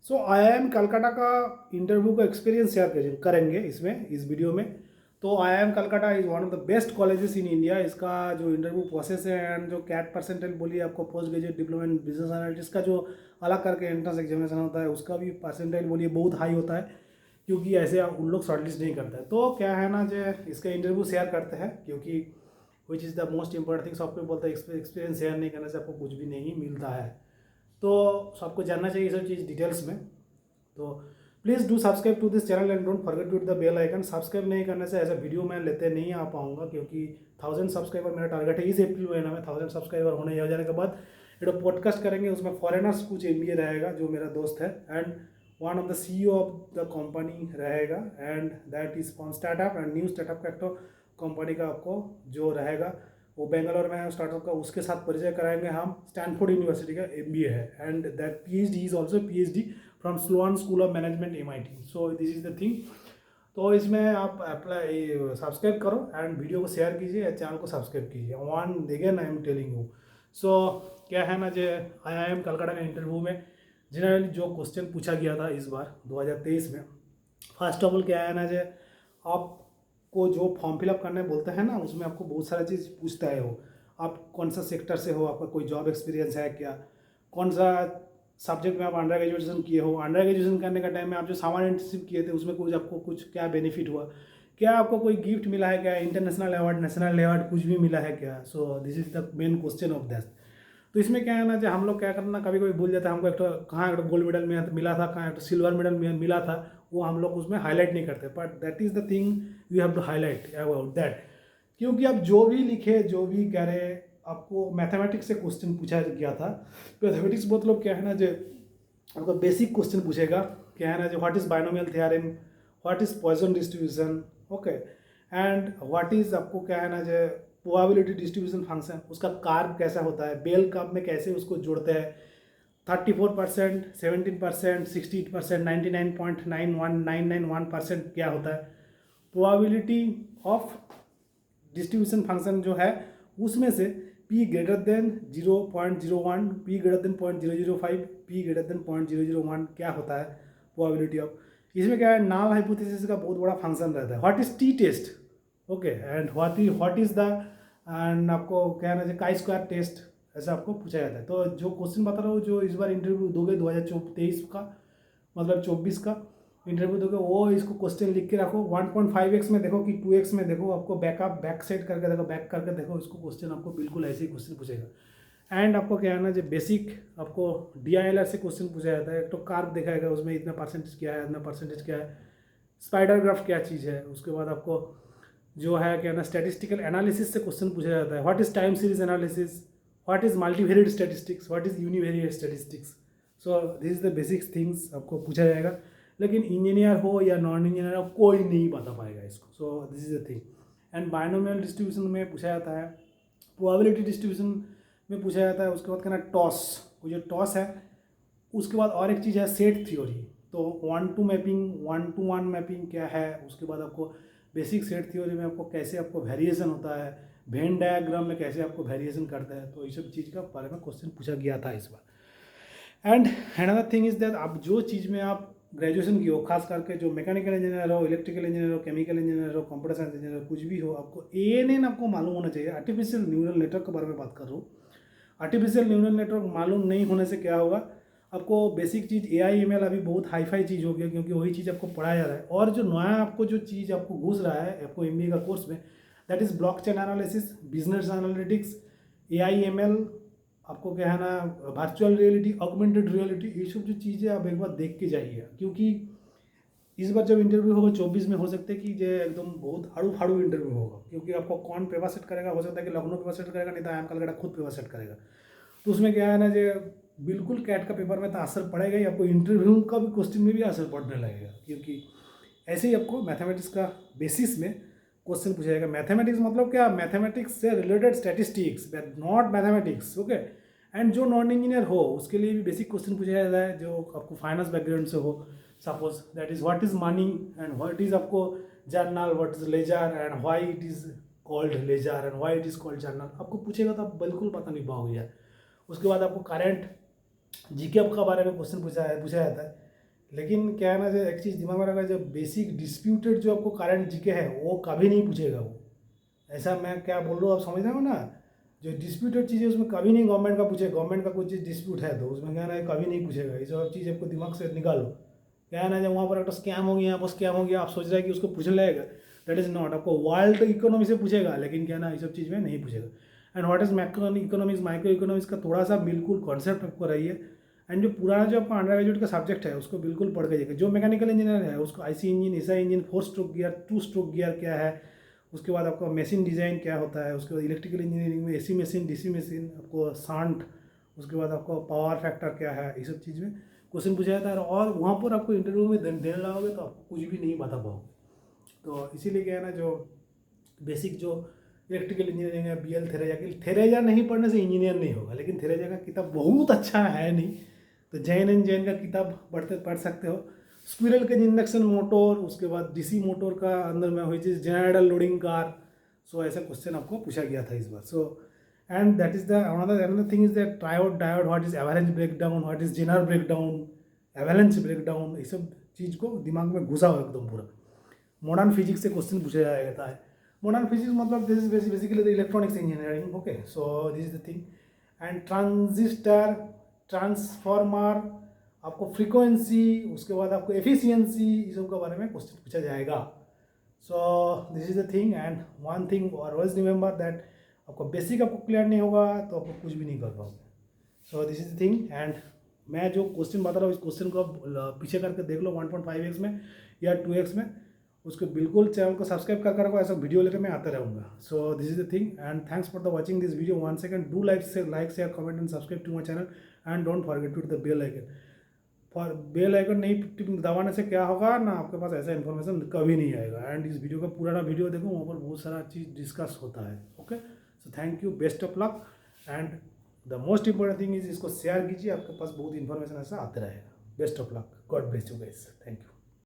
सो IIM Calcutta का interview का experience share करेंगे इसमें इस वीडियो में। तो IIM Calcutta is one of the best colleges in India. इसका जो इंटरव्यू प्रोसेस है एंड जो कैट परसेंटेज बोलिए आपको post graduate diploma in business analytics का जो अलग करके एंट्रेंस एग्जामिनेशन होता है उसका भी परसेंटेज बोलिए बहुत हाई होता है, क्योंकि ऐसे उन लोग शॉर्टलिस्ट नहीं करते हैं। तो क्या है ना जो इसका इंटरव्यू शेयर करते हैं, क्योंकि which is the most important thing. सब कोई बोलते हैं एक्सपीरियंस शेयर नहीं करने से आपको कुछ भी नहीं मिलता है, तो सबको जानना चाहिए ये सब चीज़ डिटेल्स में। तो please do subscribe to this channel and don't forget to hit the bell icon. Subscribe नहीं करने से ऐसा वीडियो मैं लेते नहीं आ पाऊंगा, क्योंकि 1000 सब्सक्राइबर मेरा टारगेट है इस अप्रैल महीना में। 1000 सब्सक्राइबर होने हो जाने के बाद एक पॉडकास्ट करेंगे, उसमें फॉरेनर्स कुछ MBA रहेगा जो मेरा दोस्त है and one of the CEO of the company रहेगा, and that is from startup and new startup का एक तो कंपनी का आपको जो रहेगा वो बेंगलोर में है स्टार्टअप का, उसके साथ परिचय कराएंगे हम। स्टैनफोर्ड यूनिवर्सिटी का MBA है and that PhD is also PhD from Sloan school of management MIT। So this is the thing. तो इसमें आप अप्लाई सब्सक्राइब करो एंड वीडियो को शेयर कीजिए, चैनल को सब्सक्राइब कीजिए। One again I am telling you. So क्या है ना जो IIM कलकत्ता के इंटरव्यू में जनरली जो क्वेश्चन पूछा गया था इस बार 2023 में, फर्स्ट ऑफ ऑल क्या है ना जो आपको जो फॉर्म फिलअप करने बोलते हैं ना, उसमें आपको बहुत सारा चीज़ पूछता है वो। आप कौन सा सेक्टर से हो, आपका कोई जॉब एक्सपीरियंस है क्या, कौन सा सब्जेक्ट में आप अंडर ग्रेजुएशन किए हो, अंडर ग्रेजुएशन करने का टाइम में आप जो सामान्य इंटर्नशिप किए थे उसमें कुछ आपको कुछ क्या बेनिफिट हुआ, क्या आपको कोई गिफ्ट मिला है क्या, इंटरनेशनल अवार्ड नेशनल अवार्ड कुछ भी मिला है क्या। सो this is the main question of that. तो इसमें क्या है ना जो हम लोग क्या करना कभी कभी भूल जाते हैं, हमको एक तो कहाँ एक गोल्ड मेडल मिला था, कहाँ एक सिल्वर मेडल मिला था, वो हम लोग उसमें हाईलाइट नहीं करते, but that is the thing you have to highlight about that. क्योंकि आप जो भी लिखे जो भी कह रहे, आपको मैथमेटिक्स से क्वेश्चन पूछा गया था। मैथमेटिक्स मतलब क्या है ना जो आपका बेसिक क्वेश्चन पूछेगा, क्या है ना जो what is binomial theorem, what is Poisson distribution, okay, and what is आपको क्या है ना जो प्रोबेबिलिटी डिस्ट्रीब्यूशन फंक्शन, उसका कार्व कैसा होता है, बेल कर्व में कैसे उसको जोड़ते हैं, 34%, 17%, 68%, 99.91991% क्या होता है। प्रोबेबिलिटी ऑफ डिस्ट्रीब्यूशन फंक्शन जो है उसमें से P greater than 0.01, P greater than 0.005, P greater than 0.001 क्या होता है प्रोबेबिलिटी ऑफ। इसमें क्या है नाल हाइपोथेसिस का बहुत बड़ा फंक्शन रहता है। What is T test, okay, and what is the, and आपको क्या है ना काई स्क्वायर टेस्ट, ऐसा आपको पूछा जाता है। तो जो क्वेश्चन बता रहा हूँ जो इस बार इंटरव्यू दोगे 2023 का मतलब 24 का इंटरव्यू दोगे, वो इसको क्वेश्चन लिख के रखो। 1.5x में देखो कि 2x में देखो, आपको बैक साइड करके देखो, बैक करके देखो, इसको क्वेश्चन आपको बिल्कुल ऐसे ही क्वेश्चन पूछेगा। एंड आपको क्या है ना जो बेसिक आपको DILR से क्वेश्चन पूछा जाता है। तो कार्व दिखाएगा उसमें इतना परसेंटेज क्या है, इतना परसेंटेज क्या है, स्पाइडर ग्राफ क्या चीज़ है। उसके बाद आपको जो है क्या ना स्टैटिस्टिकल एनालिसिस से क्वेश्चन पूछा जाता है। What is time series analysis, what is multivariate statistics, what is univariate statistics. So this is the basics things आपको पूछा जाएगा। लेकिन इंजीनियर हो या नॉन इंजीनियर हो कोई नहीं बता पाएगा इसको। सो this is the thing. And binomial distribution में पूछा जाता है, प्रोबेबिलिटी डिस्ट्रीब्यूशन में पूछा जाता है। उसके बाद कहना टॉस, वो जो टॉस है उसके बाद और एक चीज़ है सेट थ्योरी। तो 1-to मैपिंग, 1-to-1 मैपिंग क्या है। उसके बाद आपको बेसिक सेट थ्योरी में आपको कैसे आपको वेरिएशन होता है, वेन डायग्राम में कैसे आपको वेरिएशन करते हैं। तो ये सब चीज़ का बारे में क्वेश्चन पूछा गया था इस बार। And another thing is that आप जो चीज़ में आप ग्रेजुएशन की हो, खास करके जो मैकेनिकल इंजीनियर हो, इलेक्ट्रिकल इंजीनियर हो, केमिकल इंजीनियर हो, कंप्यूटर साइंस इंजीनियर हो, कुछ भी हो, आपको ANN आपको मालूम होना चाहिए। आर्टिफिशियल न्यूरल नेटवर्क के बारे में बात कर रहा हूँ। आर्टिफिशियल न्यूरल नेटवर्क मालूम नहीं होने से क्या होगा, आपको बेसिक चीज़ AI ML अभी बहुत हाई फाई चीज़ हो गया, क्योंकि वही चीज़ आपको पढ़ाया जा रहा है। और जो नया आपको जो चीज़ आपको घुस रहा है आपको MBA का कोर्स में, that is blockchain analysis, business analytics, AI ML, आपको क्या है ना वर्चुअल रियलिटी, ऑगमेंटेड रियलिटी, ये सब जो चीज़ें आप एक बार देख के जाइए। क्योंकि इस बार जब इंटरव्यू होगा 24 में, हो सकता है कि जो एकदम बहुत हाड़ू फाड़ू इंटरव्यू होगा, क्योंकि आपको कौन पेपर सेट करेगा, हो सकता है कि लखनऊ पेपर सेट करेगा, नहीं तो IIM कलकत्ता खुद पेपर सेट करेगा। तो उसमें क्या है ना जो बिल्कुल कैट का पेपर में तो असर पड़ेगा ही, आपको इंटरव्यू का भी क्वेश्चन में भी असर पड़ने लगेगा। क्योंकि ऐसे ही आपको मैथमेटिक्स का बेसिस में क्वेश्चन पूछा जाएगा। मैथमेटिक्स मतलब क्या, मैथमेटिक्स से related statistics, not mathematics, okay. And जो नॉन इंजीनियर हो उसके लिए भी बेसिक क्वेश्चन पूछा जाता है, जो आपको फाइनेंस बैकग्राउंड से हो। Suppose that is what is money and what is आपको journal, what is ledger and why it is called ledger and why it is called journal, आपको पूछेगा तो आप बिल्कुल पता नहीं पाओगे यार। उसके बाद आपको करंट GK के बारे में क्वेश्चन पूछा जाता है। लेकिन क्या है ना, जो एक चीज़ दिमाग में रखा, जो बेसिक डिस्प्यूटेड जो आपको करंट जीके है वो कभी नहीं पूछेगा वो। ऐसा मैं क्या बोल रहा हूँ आप समझ रहे हो ना, जो डिस्प्यूटेड चीज़ है उसमें कभी नहीं गवर्नमेंट का पूछे, गवर्नमेंट का कुछ चीज़ डिस्प्यूट है तो उसमें क्या है ना कभी नहीं पूछेगा। ये सब चीज़ आपको दिमाग से निकालो। क्या है ना, जब वहाँ पर एक स्कैम हो गया, वो स्कैम हो गया, आप सोच रहे हैं कि उसको पूछ लेगा, दैट इज़ नॉट। आपको वर्ल्ड इकोनॉमी से पूछेगा, लेकिन क्या ना ये सब चीज़ में नहीं पूछेगा। And what is macro economics, micro economics का थोड़ा सा बिल्कुल कॉन्सेप्ट आपको रही है। एंड जो पुराना जो आपका अंडर ग्रेजुएट का सब्जेक्ट है उसको बिल्कुल पढ़ के देखिए। जो मैकेनिकल इंजीनियर है उसको IC engine, SI engine, 4 stroke gear, 2 stroke gear क्या है, उसके बाद आपका मशीन डिज़ाइन क्या होता है, उसके बाद इलेक्ट्रिकल इंजीनियरिंग में एसी मशीन, डीसी मशीन, आपको शांट, उसके बाद आपको पावर फैक्टर क्या है, ये सब चीज़ में क्वेश्चन पूछा जाता है। और वहाँ पर आपको इंटरव्यू में देने लगोगे तो आपको कुछ भी नहीं बता पाओगे। तो इसीलिए क्या है ना, जो बेसिक जो इलेक्ट्रिकल इंजीनियरिंग है, BL थेरेजा की, थेरेजा नहीं पढ़ने से इंजीनियर नहीं होगा, लेकिन थेरेजा का किताब बहुत अच्छा है नहीं, तो जैन एंड जैन का किताब पढ़ सकते हो। स्क्विरल के इंडक्शन मोटर, उसके बाद DC मोटर का अंदर में हुई चीज़ जेनरेटर लोडिंग कार। सो ऐसा क्वेश्चन आपको पूछा गया था इस बार। So and that is the another thing is that triode diode, what is average breakdown, what is zener breakdown, avalanche breakdown, ये सब चीज़ को दिमाग में घुसा हो एकदम पूरा। मॉडर्न फिजिक्स से क्वेश्चन पूछा जाता है। मॉडर्न फिजिक्स मतलब this is basically the electronics engineering. Okay, so this is the thing. And transistor, transformer, आपको फ्रीक्वेंसी, उसके बाद आपको एफिशिएंसी, इस सब के बारे में क्वेश्चन पूछा जाएगा। सो this is the thing. And one thing always remember that आपको बेसिक आपको क्लियर नहीं होगा तो आपको कुछ भी नहीं कर पाओगे। सो this is the thing. And मैं जो क्वेश्चन बता रहा हूँ इस क्वेश्चन को आप पीछे करके देख लो 1.5x में या 2x में। उसको बिल्कुल चैनल को सब्सक्राइब कर रखो, ऐसा वीडियो लेकर मैं आता रहूँगा। So this is the thing. And thanks for the watching this video. 1 second, do like share comment and subscribe to my channel. And don't forget to the bell icon. For bell icon नहीं दबाने से क्या होगा ना, आपके पास ऐसा information कभी नहीं आएगा। एंड इस वीडियो का पुराना वीडियो देखो, वहाँ पर बहुत सारा चीज़ डिस्कस होता है। Okay, so thank you, best of luck. And the most important thing is इसको शेयर कीजिए, आपके पास बहुत इन्फॉर्मेशन ऐसा आते रहेगा। Best of luck, God bless you guys, thank you.